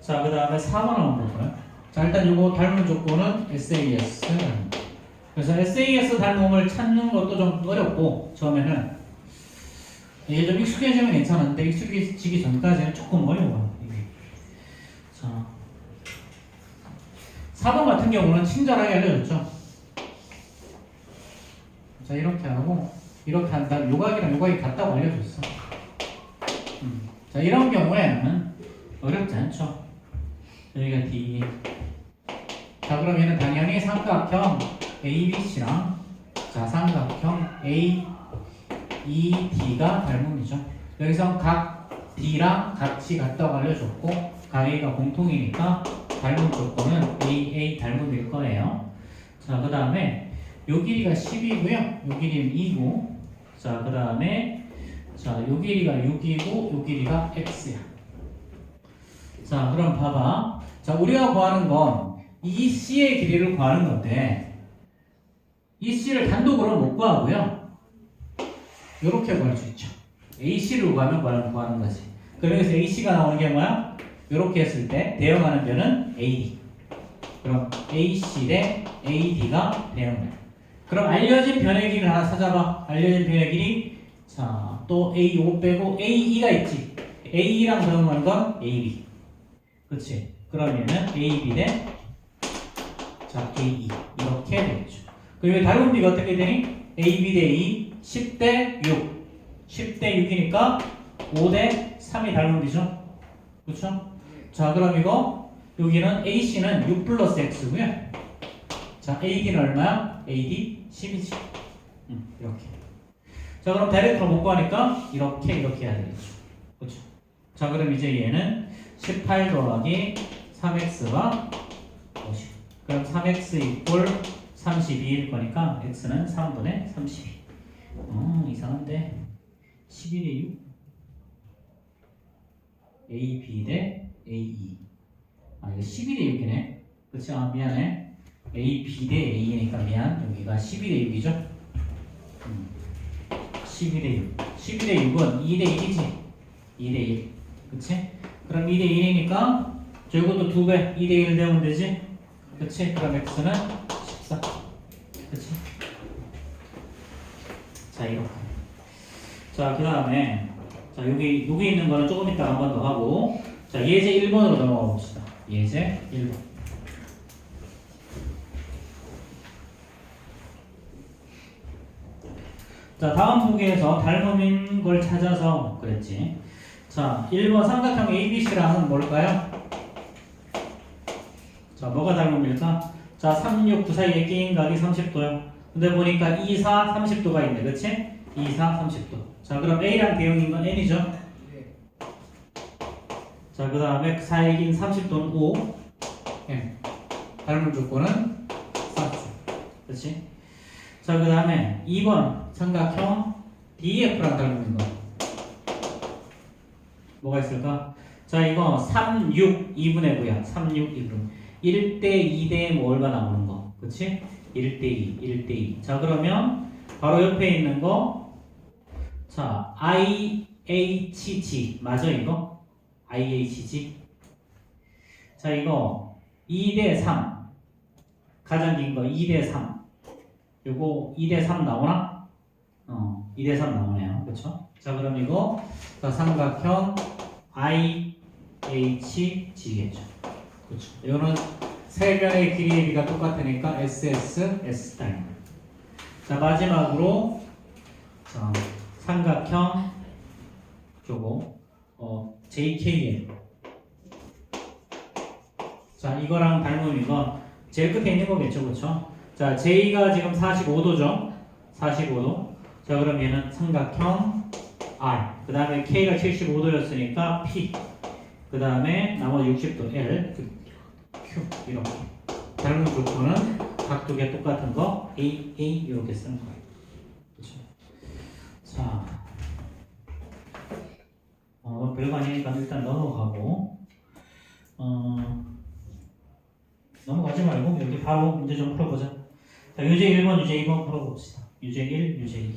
자, 그 다음에 4번 한번 볼까요? 자, 일단 이거 닮은 조건은 SAS. 그래서 SAS 닮음을 찾는 것도 좀 어렵고, 처음에는. 이게 좀 익숙해지면 괜찮은데, 익숙해지기 전까지는 조금 어려워요. 이게. 자, 4번 같은 경우는 친절하게 알려줬죠. 자, 이렇게 하고 이렇게 한 다음 요각이랑 요각이 같다고 알려줬어. 자, 이런 경우에는 어렵지 않죠. 여기가 D. 자, 그럼 얘는 당연히 삼각형 ABC랑 자, 삼각형 AED가 닮음이죠. 여기서 각 D랑 같이 같다고 알려줬고 각 A가 공통이니까 닮음 조건은 AA 닮음일 거예요. 자, 그 다음에 요 길이가 10이고요. 요 길이는 2고 자, 그 다음에 자, 요 길이가 6이고 요 길이가 X야. 자, 그럼 봐봐. 자, 우리가 구하는 건 이 C의 길이를 구하는 건데 이 C를 단독으로 못 구하고요. 이렇게 구할 수 있죠. AC를 구하면 구하는 거지. 그래서 AC가 나오는 게 뭐야? 이렇게 했을 때 대응하는 변은 AD. 그럼 AC 대 AD가 대응해. 그럼 알려진 변의 길이를 하나 찾아봐. 알려진 변의 길이 자, 또 A5 빼고 AE가 있지. AE랑 대응하는 건 AB. 그치? 그럼 얘는 AB 대 자, AE 이렇게 되겠죠. 그리고 다른 비가 어떻게 되니? AB 대 E 10대 6 10대 6이니까 5대 3이 닮은 비죠. 그렇죠? 자, 그럼 이거 여기는 AC는 6 플러스 X고요. 자, AD는 얼마야? AD 10이지. 이렇게. 자, 그럼 다이렉트로 못 구하니까 이렇게 해야 되겠죠. 그렇죠? 자, 그럼 이제 얘는 18 더하기 3X가 50. 그럼 3X 이꼴 32일 거니까 X는 3분의 32. 이상한데 11대 6 AB 대 AE. 아, 이거 12대 6이네. 그치? 아, 미안해. AB 대 A니까 미안. 여기가 12대 6이죠? 12대 6. 12대 6은 2대 1이지? 2대 1. 그치? 그럼 2대 1이니까 저것도 2배 2대 1 되면 되지? 그치? 그럼 X는 14. 그치? 자, 이렇게. 자, 그 다음에 자, 여기 있는 거는 조금 이따 한 번 더 하고 자, 예제 1번으로 넘어가 봅시다. 예제 1번. 자, 다음 보기에서 닮음인 걸 찾아서 그랬지. 자, 1번 삼각형 ABC랑은 뭘까요? 자, 뭐가 닮음일까? 자, 3, 6, 9 사이에 끼인 각이 30도요. 근데 보니까 2, 4, 30도가 있네. 그치? 2, 4, 30도. 자, 그럼 A랑 대응인 건 N이죠? 네. 자, 그 다음에 그 사이에 낀 30도는 5. N. 닮은 조건은 4죠. 그치? 자, 그 다음에 2번 삼각형 DEF랑 닮은 거. 뭐가 있을까? 자, 이거 3, 6, 2분의 9야. 3, 6, 2분. 1대 2대 뭐 얼마 나오는 거. 그치? 1대 2, 1대 2. 자, 그러면 바로 옆에 있는 거. 자, IHG. 맞아, 이거? IHG. 자, 이거 2대 3. 가장 긴 거 2대 3. 요거 2대 3 나오나? 2대 3 나오네요. 그쵸? 자, 그럼 이거 삼각형 IHG겠죠. 그쵸? 이거는 세 변의 길이의 비가 똑같으니까 SS, S 닮. 자, 마지막으로 자, 삼각형 요거 JKL. 자, 이거랑 닮음인 건 제일 끝에 있는 거겠죠. 그쵸? 자, J가 지금 45도죠. 45도. 자, 그럼 얘는 삼각형 R. 그 다음에 K가 75도였으니까 P. 그 다음에 나머지 60도 L. Q. 이렇게. 닮은 조건은 각 두 개 똑같은 거 A, A 이렇게 쓰는 거예요. 그렇죠? 자, 별거 아니니까 일단 넘어가고 넘어가지 말고 여기 바로 문제 좀 풀어보자. 자, 유제 1번, 유제 2번 풀어봅시다. 유제 1, 유제 2.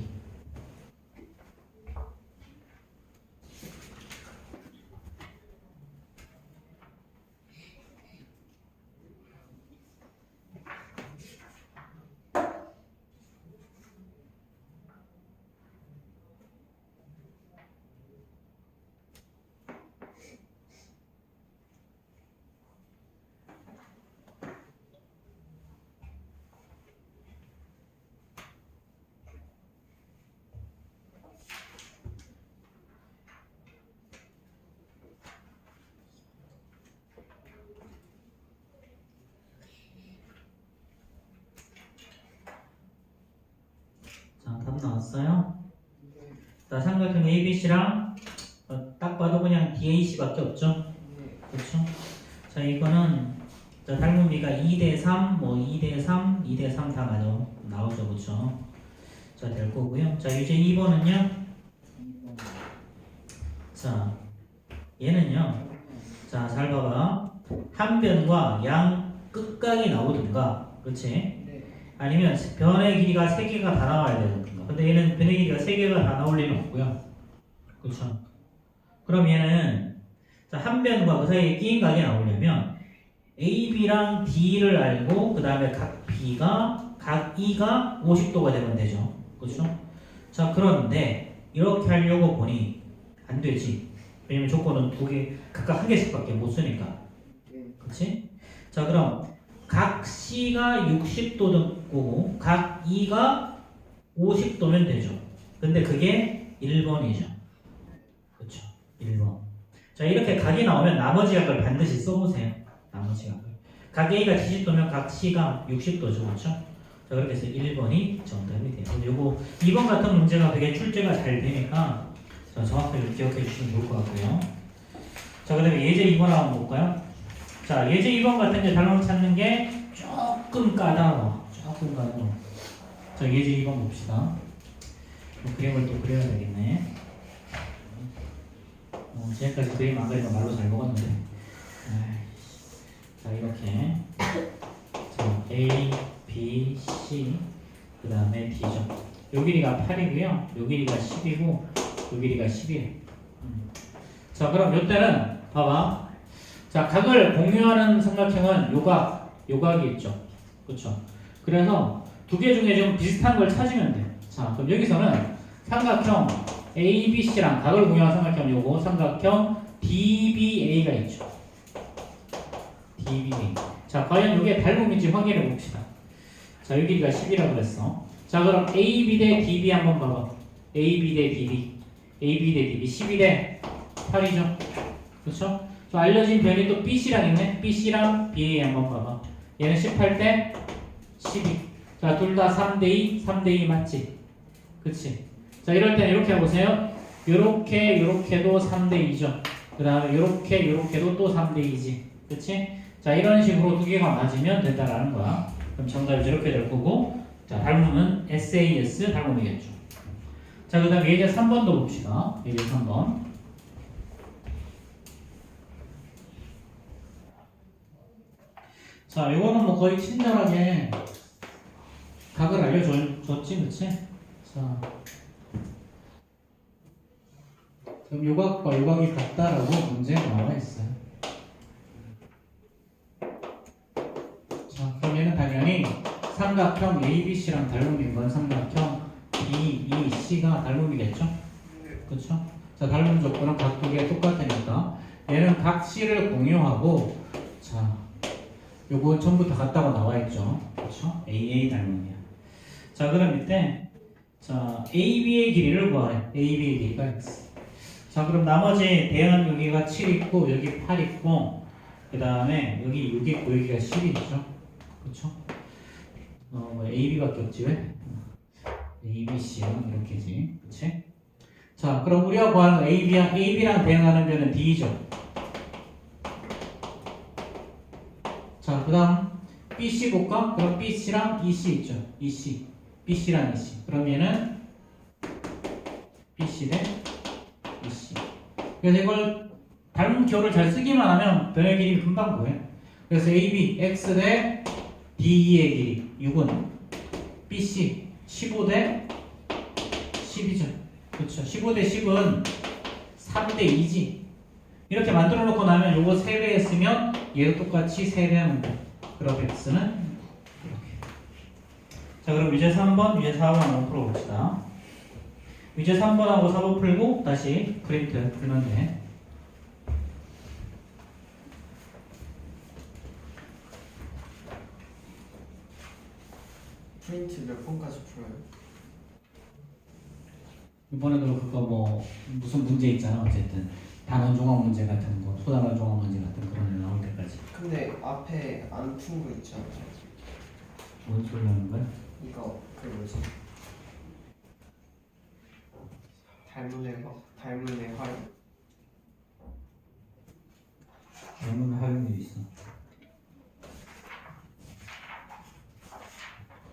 나왔어요? 자, 삼각형 ABC랑 딱 봐도 그냥 DAC밖에 없죠? 그렇죠? 자, 이거는 자, 닮은 비가 2대3, 뭐 2대3, 2대3 다 맞아 나오죠, 그렇죠? 자, 될 거고요. 자, 이제 2번은요. 자, 얘는요. 자, 잘 봐봐. 한 변과 양 끝각이 나오든가, 그렇지? 네. 아니면 변의 길이가 3개가 다 나와야 되든가. 근데 얘는 변의 길이가 3개가 다 나올 리는 없고요. 그렇죠? 그럼 얘는 자, 한 변과 그 사이에 끼인 각이 나오려면 AB랑 D를 알고 그 다음에 각 B가 각 E가 50도가 되면 되죠. 그렇죠? 자, 그런데 이렇게 하려고 보니 안 되지. 왜냐면 조건은 두 개 각각 한 개씩밖에 못 쓰니까. 그렇지? 자, 그럼 각 C가 60도 거고 각 E가 50도면 되죠. 근데 그게 1번이죠. 그렇죠? 1번. 자, 이렇게 각이 나오면 나머지 각을 반드시 써보세요. 나머지 각을. 각 A가 70도면 각 C가 60도죠. 그렇죠? 자, 그렇게 해서 1번이 정답이 돼요. 근데 요거 2번 같은 문제가 되게 출제가 잘 되니까 자, 정확하게 기억해 주시면 좋을 것 같고요. 자, 그 다음에 예제 2번 한번 볼까요? 자, 예제 2번 같은 게 잘못 찾는 게 조금 까다로워. 조금 까다로워. 자, 예제 2번 봅시다. 그림을 또 그려야 되겠네. 지금까지 그림 안 그리면 말로 잘 먹었는데. 자, 이렇게. 자, A, B, C, 그 다음에 D죠. 요 길이가 8이고요. 요 길이가 10이고, 요 길이가 11. 자, 그럼 요때는, 봐봐. 자, 각을 공유하는 삼각형은 요각이 있죠. 그쵸? 그래서 두 개 중에 좀 비슷한 걸 찾으면 돼. 자, 그럼 여기서는 삼각형 ABC랑 각을 공유한 삼각형 요거 삼각형 DBA가 있죠. DBA. 자, 과연 이게 닮음인지 확인해 봅시다. 자, 여기 길이가 10이라고 그랬어. 자, 그럼 AB 대 DB 한번 봐봐. AB 대 DB. AB 대 DB 12 대 8이죠. 그렇죠? 저 알려진 변이 또 BC랑 있네. BC랑 BA 한번 봐봐. 얘는 18 대 12. 자, 둘 다 3대2, 3대2 맞지? 그치? 자, 이럴 때는 이렇게 해보세요. 요렇게도 3대2죠. 그 다음에 요렇게도 또 3대2지. 그치? 자, 이런 식으로 두 개가 맞으면 된다라는 거야. 그럼 정답이 이렇게 될 거고, 자, 닮음은 SAS 닮음이겠죠. 자, 그 다음에 예제 3번도 봅시다. 예제 3번. 자, 이거는 뭐 거의 친절하게 각을 알려줬지, 그치? 자, 그럼 요각과 요각이 같다라고 문제가 나와 있어요. 자, 그럼 얘는 당연히 삼각형 ABC랑 닮음인 건 삼각형 BEC가 닮음이겠죠? 그렇죠? 자, 닮음 조건은 각 두 개 똑같으니까 얘는 각 C를 공유하고 자, 요거 전부 다 같다고 나와 있죠. 그렇죠? AA 닮음이야. 자, 그럼 이때 자, AB의 길이를 구하래. AB의 길이가 X. 자, 그럼 나머지 대응한 여기가 7 있고 여기 8 있고 그 다음에 여기 6 있고 여기가 10 있죠. 그렇죠? 뭐 AB밖에 없지 왜? ABC랑 이렇게지. 그치? 자, 그럼 우리가 구하는 AB랑 대응하는 변은 D죠. 자, 그 다음 BC 볼까? 그럼 BC랑 EC 있죠. EC. BC랑 EC. 그럼 얘는 BC 대 EC. 그래서 이걸 닮은 기호를 잘 쓰기만 하면 변의 길이 금방 구해. 그래서 AB, X 대 DE의 길이 6은 BC 15 대 10이죠. 그렇죠. 15 대 10은 3 대 2지. 이렇게 만들어 놓고 나면 요거 3배 했으면 얘도 똑같이 3배 하면 돼. 그럼 X는 이렇게. 자, 그럼 유제 3번, 유제 4번 한번 풀어봅시다. 유제 3번하고 4번 풀고 다시 그림트 풀면 돼. 프린트 몇 번까지 풀어요? 이번에도 그거 뭐 무슨 문제 있잖아. 어쨌든 단원 종합 문제 같은 거, 소단원 종합 문제 같은 그런 거 나올 때까지. 근데 앞에 안 푼 거 있지 않아요? 뭔 소리 하는 거야? 이거 그 뭐지? 닮은의 활용. 닮은 활용도 있어.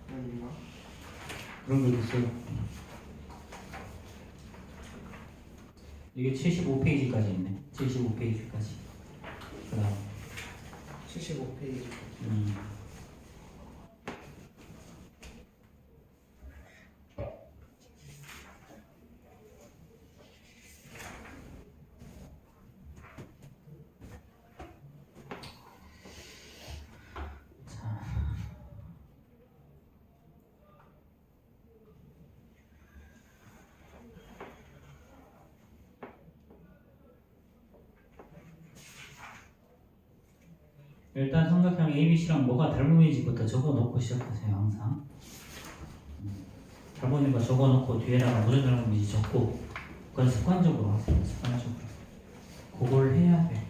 아닌가? 그런 거 있어요. 이게 75페이지까지 있네. 75페이지까지. 그다음 75페이지. 음. 일단 삼각형 ABC랑 뭐가 닮음인지부터 적어놓고 시작하세요. 항상 닮음인 거 적어놓고 뒤에다가 무슨 닮음인지 적고 그건 습관적으로 하세요. 습관적으로 그걸 해야 돼.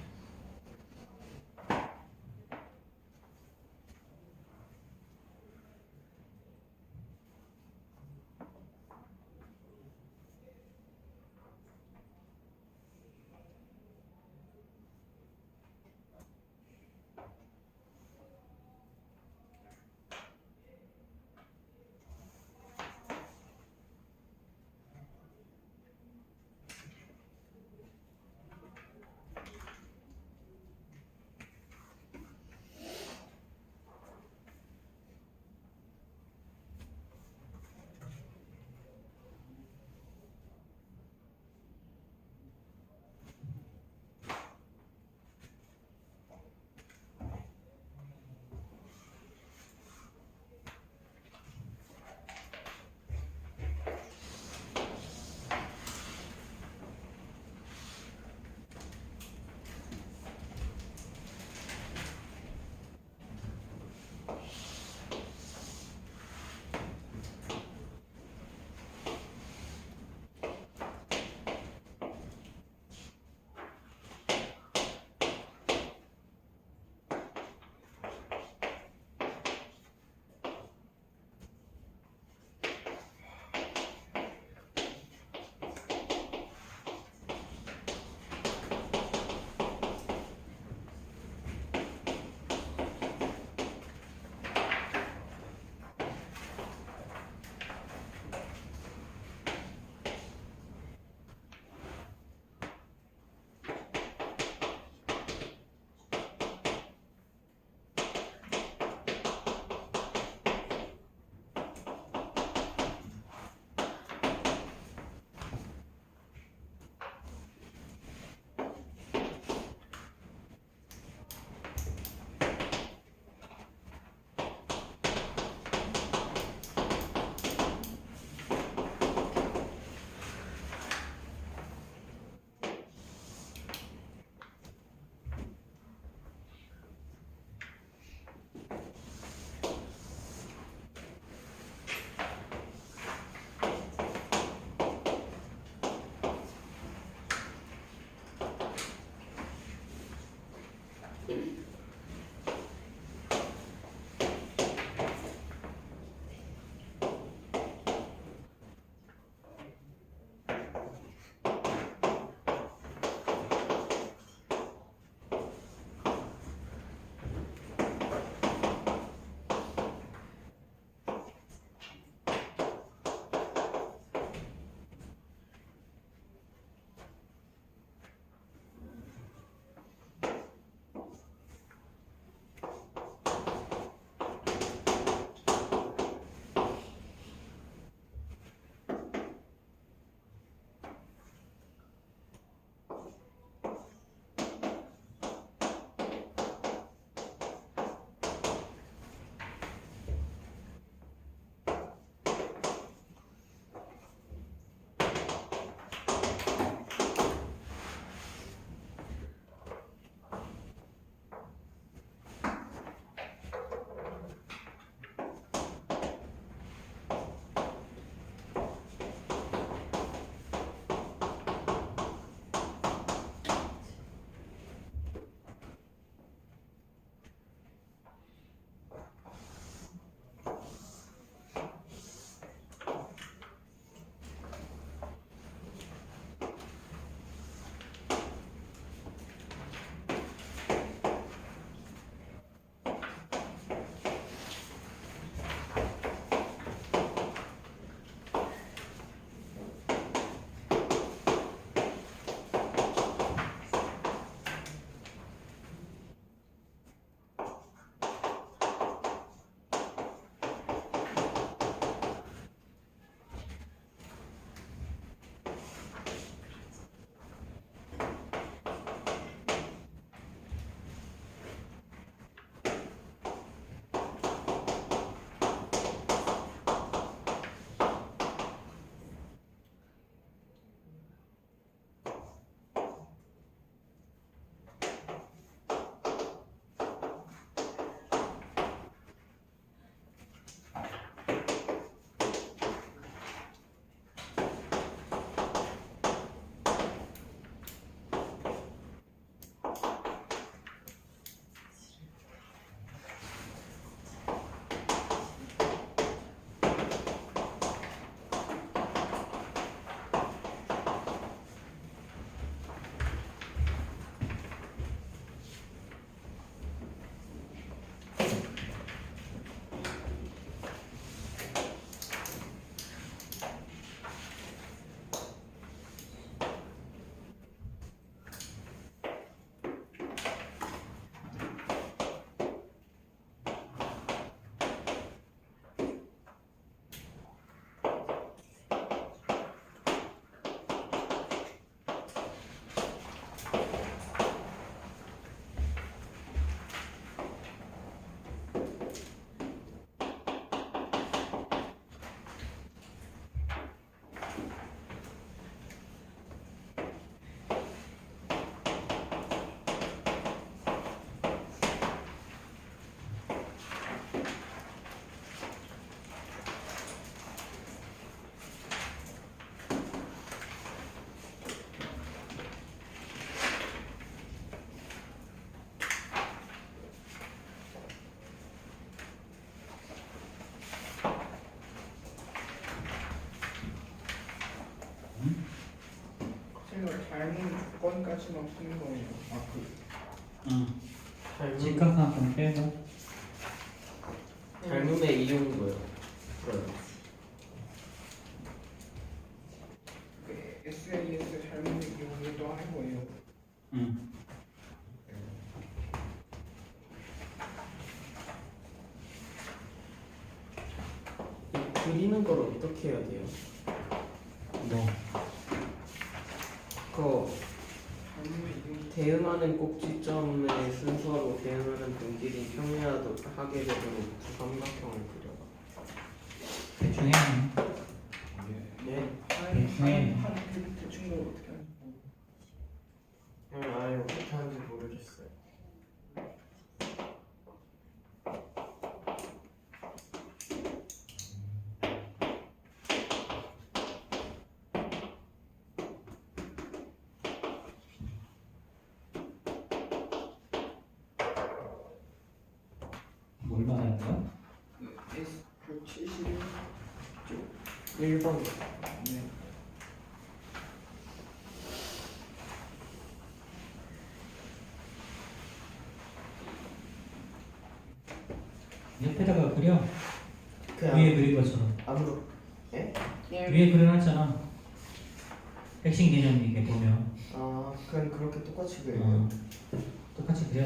닮은 조건까지만 푸는 거예요. 응. 닮음, 직각삼각형 빼고. 닮음의 이용도요. 그래요. SAS 닮은 이용도 하는 거예요. 응. 그리는 걸 어떻게 해야 돼요? 뭐. 그거 닮은 이용. 대응하는 꼭지점의 순서로 대응하는 분끼리 평행하게 되도록 주삼각형을 그려봐. 대충 해. 네? 한 대충 걸 어떻게 하는지 아예 어떻게 하는지 모르겠어요. 뭘 말하는 거야? S 171. 1번. 네. 옆에다가 그려. 그냥 위에 그린 것처럼. 아무로. 예? 위에 그려놨잖아. 핵심 개념이 이게 보면. 아 그냥 그렇게 똑같이 그려요. 어. 똑같이 그려.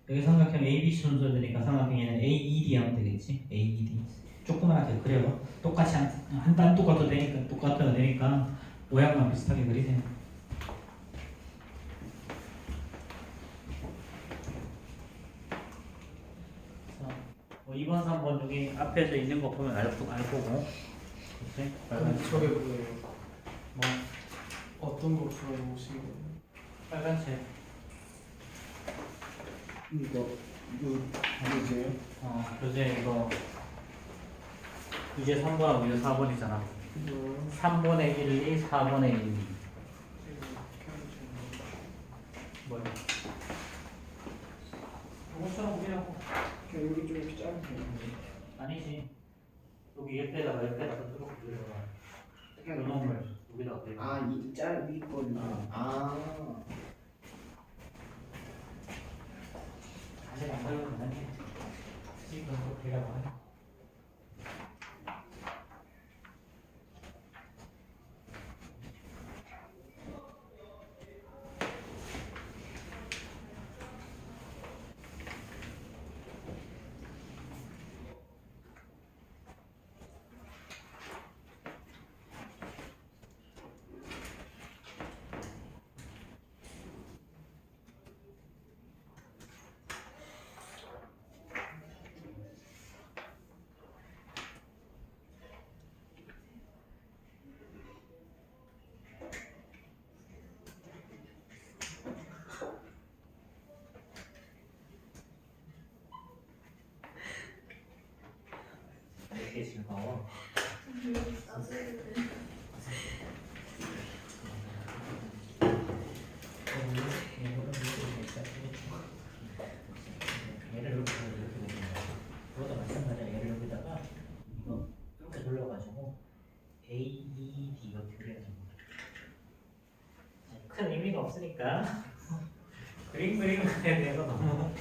여기 삼각형 ABC 순서되니까 삼각형에는 AED 하면 되겠지? AED. 조그맣게 그려. 똑같이 한단 똑같아도 되니까 똑같아도 되니까 모양만 비슷하게 그리세요. 뭐 2번, 3번 여기 앞에서 있는 거 보면 알 거고. 그치? 그럼 저게 뭐예요? 뭐 어떤 거 풀어보신 거예요? 빨간색. 이거 이제요? 교재 이거 이제 3번하고 이제 4번이잖아. 3번에 1, 2, 4번에 1, 2. 어떻게 하는지 뭐야? 이것처럼 그리라고. 그냥 여기 좀 이렇게 자르면 되는데. 아니지. 여기 옆에다가 뚫고 그려봐. 요놈을 여기다가 대고. 이짤 위 거는. 사실 안 그려도 되는데. 지금 또 그려봐. 되게 즐거워. 얘를 이렇게 되는 거야. 그것도 마찬가지야. 얘를 여기다가 이거 이렇게 눌러가지고 A, E, D 이렇게 그려야지. 큰 의미가 없으니까 그림 그리는 거에 대해서 너무